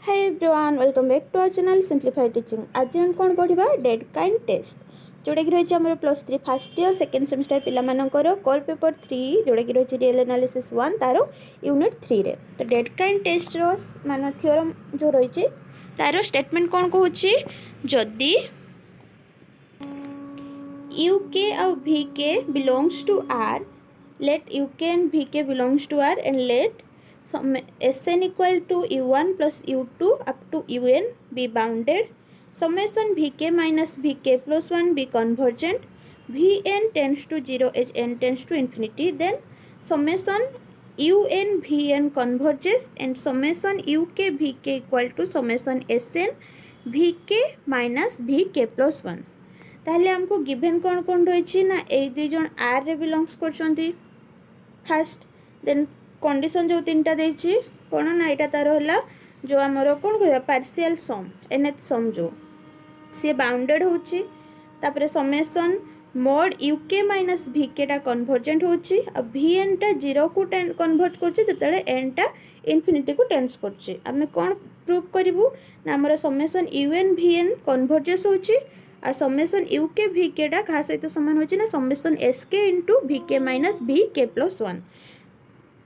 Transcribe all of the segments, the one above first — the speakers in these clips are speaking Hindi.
Hi everyone, welcome back to our channel Simplified Teaching. आज हम कौन पढ़ा डेडकाइंड टेस्ट जोटा कि रही आम +3 फर्स्ट इयर सेकेंड सेमिस्टर पिलामानकर कोर पेपर 3 जोटा कि रही रियल एनालिसिस 1 तार यूनिट 3 रे तो डेडकाइंड टेस्ट मान थ्योरम जो रही तार स्टेटमेंट कौन कहूँ जदि uk और vk belongs to r, let uk and vk belongs to r and let Sn equal to u1 plus u2 up to un be bounded, summation vk minus vk plus 1 be convergent, vn tends to 0 as n tends to infinity, then summation un vn converges and summation uk vk equal to summation sn vk minus vk plus 1. ताहले हमको गिवन कौन कौन रही ना एक दुई जन आर रे बिलोंग्स कर फास्ट देन कंडीशन जो तीन टा देछि कोन ना एटा तार होला जो हमरो कोन कहबा पार्शियल सम nth सम जो से बाउंडेड होछि तापरे summation mode uk minus vk टा कन्वर्जेंट होछि आ vn टा 0 को कन्वर्ट करछि जतले n टा इंफिनिटी को टेंस करछि हमें कोन प्रूव करिवु ना हमरो समेशन un vn कन्वर्जेस होछि आ समेशन uk vk टा खा सहित समान होछि ना summation sk into vk minus vk plus 1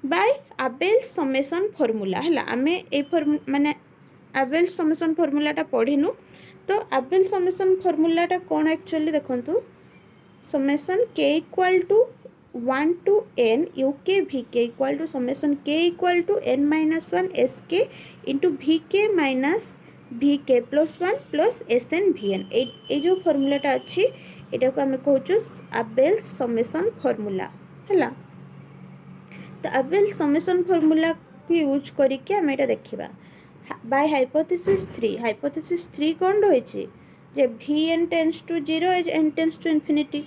by Abel's summation formula है आमे ए माने आबेल्स समेशन फॉर्मूलाटा पढ़िनु तो आबेल्स समेशन फॉर्मूलाटा कौन एक्चुअली देखंतु summation k equal to 1 to n uk vk equal to summation k equal to n minus 1 sk into vk minus vk plus 1 plus sn vn ए जो फॉर्मूलाटा अच्छी एटा को आमे कहूछु आबेल्स समेशन फॉर्मूला है तो आबेल्स समेशन फॉर्मूला को यूज करके आम यहाँ देखा बाय हाइपोथेसिस 3 कौन रही जे vn tends to 0 as n tends to infinity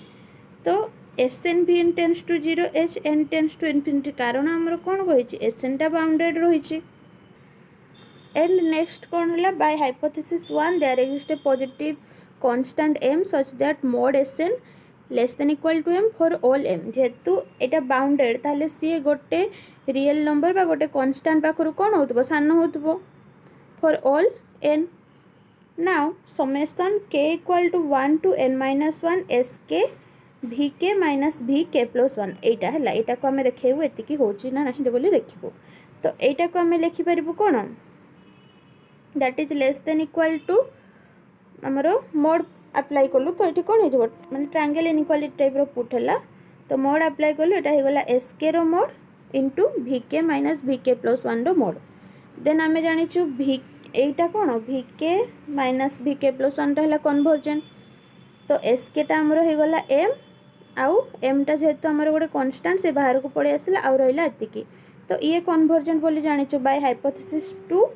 तो sn vn tends to 0 as n tends to infinity कारण आमर कौन रही sn टा बाउंडेड रही एंड नेक्स्ट कौन है by hypothesis 1 there exist a positive constant m such that mod sn less than equal to m for all m जेहेतु एटा बाउंडेड ताले सी गोटे रियल नंबर बा गोटे कांस्टेंट पाखरु कोन होतबो सान होतबो for all n now summation k equal to 1 to n minus 1 sk vk minus vk plus 1 एटा हला एटा को हमें देखैबो एतिकी होची ना नहीं बोली देखिबो तो एटा को हमें लिखि परिबो कोन that is less than equal to हमरो मोड अप्लाई कलु तो ये कौन हो माने ट्रायंगल इनइक्वालिटी टाइप रो पुट है तो मोड अप्लाई कलु एटा होगला sk रो mod into vk minus vk plus 1 रो मोड देन आमे जानिछु v एटा कोन vk माइनस vk प्लस 1 रहला कन्वर्जेंट तो sk टा हमरो होगला m आउ m टा जेहेतु हमरो गोटे कांस्टेंट से बाहर को पड़े आसला आउ रहला एतिकी तो ये कन्वर्जेंट बोली जानिछु bye hypothesis 2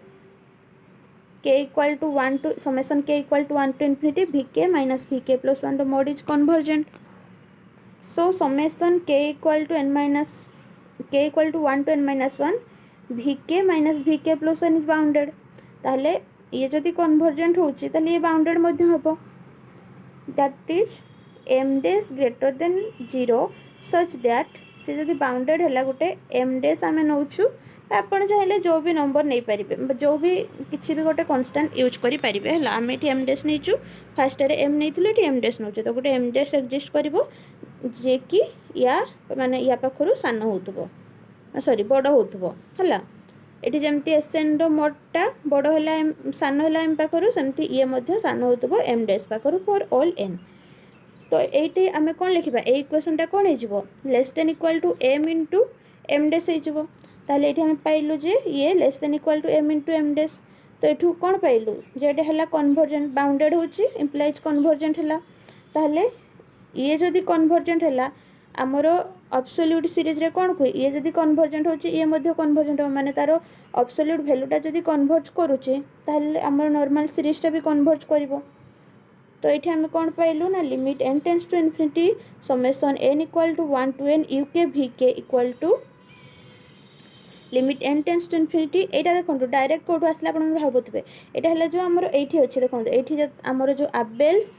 k equal to 1 to summation k equal to 1 to infinity vk minus vk plus 1 the mode is convergent so summation k equal to n minus k equal to 1 to n minus 1 vk minus vk plus 1 is bounded ताहले ये जदि convergent होची ताहले ये bounded मध्ये होबो that is m dash greater than 0 such that से जदि बाउंडेड है गोटे m dash आम नौछु आपड़ चाहिए जो भी नंबर नहीं पारे जो भी किसी भी गोटे कन्स्टांट यूज करें है आम ये एम डैश नहीं फास्ट एम नहीं एम डैश नौ तो गोटे एम डैश एक्जिस्ट कर जे कि या माने या पाखर सान हो सॉरी बड़ हो ये जमती एसएन रोडटा बड़ है सान है एम पाखर सेमती ये सान हो एम डैश पाखर फॉर ऑल एन तो ये आम कौन लिखा ये इक्वेशनटा कौन हो less than equal to M into M dash हो ताले एठी हम पाइलु जे ये less than equal to m into M dash तो एठू कौन पाइलु जेटे हला कन्वर्जेंट बाउंडेड होची इम्प्लाइज कन्वर्जेंट हला ताले ये जदि कन्वर्जेंट हला हमरो एब्सोल्यूट सीरीज रे कौन कोइ ये जदि कन्वर्जेंट होची ये मध्ये कन्वर्जेंट हो माने तारो एब्सोल्यूट वैल्यूटा जदि कन्वर्ज करूची ताले हमरो नॉर्मल सीरीजटा भी कन्वर्ज करिवो तो एठी हम कौन पाइलु ना limit n tends to infinity summation n equal to 1 to n uk vk equal to limit n tends to infinity एटा देखो डायरेक्ट कोड आसला आपण भाबुतबे एटा हला जो हमर एठी अछि देखो एठी हमर जो आबेल्स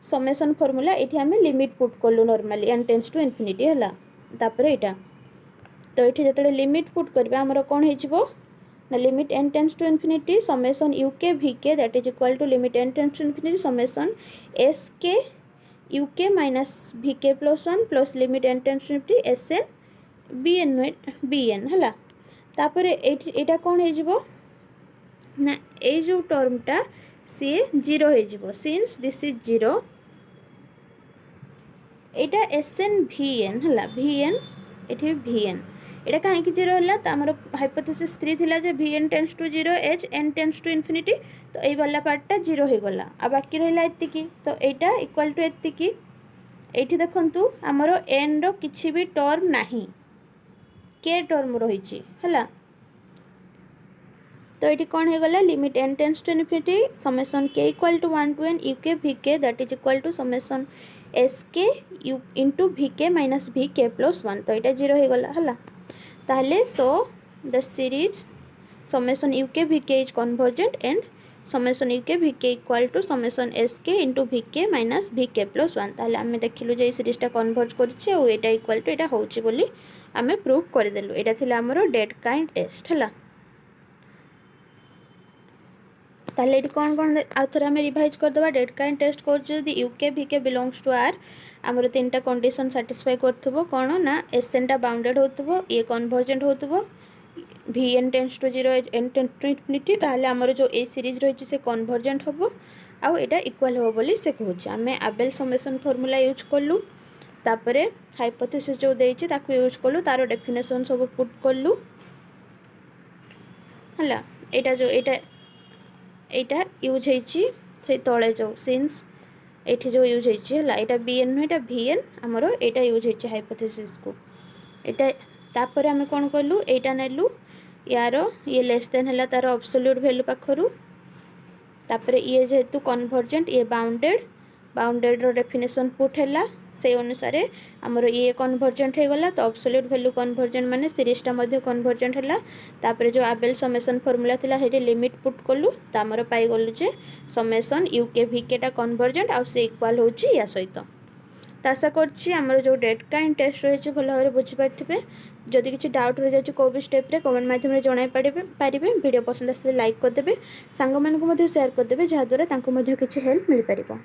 समेशन फार्मूला एठी हमें लिमिट पुट करलु normally n tends to infinity हला तापर एटा तो एठी जतले लिमिट पुट करबा हमर कोन हेजिवो ना limit n tends to infinity summation uk vk that is equal to limit n tends to infinity summation sk uk minus vk plus 1 plus limit n tends to infinity sn bn है तापर एटा कौन हो ना ए जो टर्मटा सी 0 हो since this is 0 Etah SN भीएन है भीएन ये भीएन एटा कहीं 0 है तो आमर हाइपोथेसिस 3 थिला जे भीएन tends to 0 H N tends to infinity तो ये वाला पार्टटा 0 हो गला आ बाकी रहा एतिकी तो एटा इक्वल टू एतिकी एठी देखंतु आमर एन रो किछि भी टर्म नाही के टर्म रही है तो ये कौन हो गला limit n tends to infinity summation k equal to 1 to n uk vk that is equal to summation sk into vk minus vk plus 1 तो ये 0 हो गला है ताहले so the series summation uk vk is convergent and summation uk vk equal to summation sk into vk minus vk plus 1 ताहले आमे देखिलु जे सीरीजटा कन्वर्ज करछि और एटा इक्वल टू एटा होछि बोली आमे प्रूव कर देलु एटा थिला हमरो डेडकाइंड टेस्ट है ताहले ये कौन कौन आउ थे आम रिवाइज करदे डेडकाइंड टेस्ट कर u k v k belongs to R आमर 3टा कंडीशन साटिस्फाई करथबो कौन ना एसएनटा बाउंडेड होथबो ये कन्वर्जेंट होथबो vn tends to 0 n tends to infinity ताहले आमर जो ए सीरीज रही से कन्वर्जेंट होबो आउ एटा इक्वल होबो बोली से कहूछि आमे आबेल समेशन फार्मूला यूज करलु तापरे हाइपोथेसिस जो देइछि ताकू यूज करलु तारो डेफिनेशन सब पुट करलु हला एटा जो एटा यूज होइछि से तळे जो सिंस एठी जो यूज होइछि हला एटा bn नु एटा vn हमरो एटा यूज होइछि हाइपोथेसिस को एटा तापर हमें कोन करलु एटा नेलु यारो ये लेस देन हला तार एब्सोल्यूट वैल्यू पाखरु तापर ये जेतु कन्वर्जेंट ये बाउंडेड रो डेफिनेशन पुट हला से अनुसार आमर ये कन्वर्जेंट हो गला तो एब्सोल्यूट वैल्यू कन्वर्जेंट माने सीरीजटा मध्ये कन्वर्जेंट हला तापर जो आबेल समेशन फार्मूला थिला हेडी लिमिट पुट कलु त आमर पाई गलु जे समेशन यूके वीके टा कन्वर्जेंट आ से इक्वल होची या सहित तो आशा करछि आमर जो डेडकाइंड टेस्ट रही भल भाव बुझी पार्थिबे जदि किसी डाउट रही जाए को भी स्टेप रे कमेंट माध्यम रे जणाई पारिबे वीडियो पसंद आसे लाइक कर देबे सांग मानकु मध्ये शेयर कर देबे जहा द्वारा तांको मध्ये किछि हेल्प मिल पारिबो।